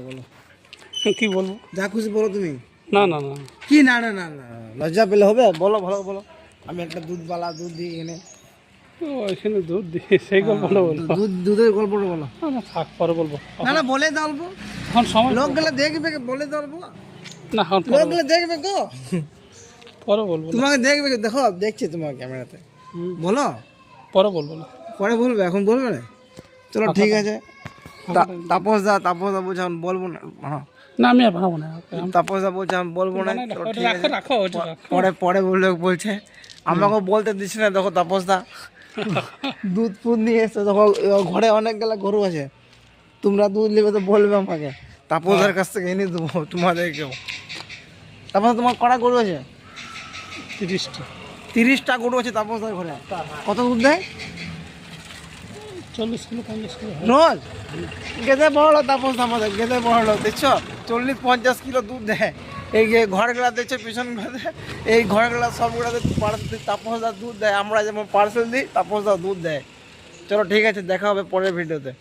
বলো কি বলবো? যা খুশি বলো তুমি। না না না কি না না না না লজ্জা পেলে হবে? বলো ভালো বলো। আমি একটা দুধওয়ালা দুধ দিই এখানে। ও এখানে দুধ দিয়ে সেই গল্পটা বলবো? দুধের গল্পটা বলো। না থাক পরে বলবো। না না বলে দাও অল্প, এখন সময় লোকগুলো দেখবে, বলে দাও অল্প, না এখন লোকগুলো দেখবে তো, পরে বলবো না। তোমাকে দেখবে, দেখো দেখছি তোমার ক্যামেরাতে। বলো পরে বলবো না। পরে বলবে, এখন বলবে না? চলো ঠিক আছে। তাপস দা বলছে এখন বলবো না। হ্যাঁ না আমি আর ভাবো না। তাপস দা বলছে আমি বলবো না। চলো ঠিক আছে, রাখো ওটা রাখো। পরে পরে বলছে আমাকে বলতে দিচ্ছে না। দেখো তাপস দা দুধ ফুদ নিয়ে এসছে, দেখো ঘরে অনেকগুলা গরু আছে, তোমরা দুধ নেবে তো বলবে আমাকে, তাপসদার কাছ থেকে এনে দেবো তোমাদেরকেও। তারপর তোমার কটা গরু আছে? 30টা 30টা গরু আছে তাপসদার ঘরে। কত দুধ দেয়? 40 কিলো 50 কিলো হয়। রোজ গেদে বড় তাপস আমাদের গেদে বড় দেখছো, 40-50 কিলো দুধ দেয়। এই যে ঘরগুলা দেখছো পিছন ঘরে, এই ঘরগুলা সবগুলাতে তাপসদা দুধ দেয়। আমরা যেমন পার্সেল দিই, তাপসদা দুধ দেয়। চলো ঠিক আছে, দেখা হবে পরের ভিডিওতে।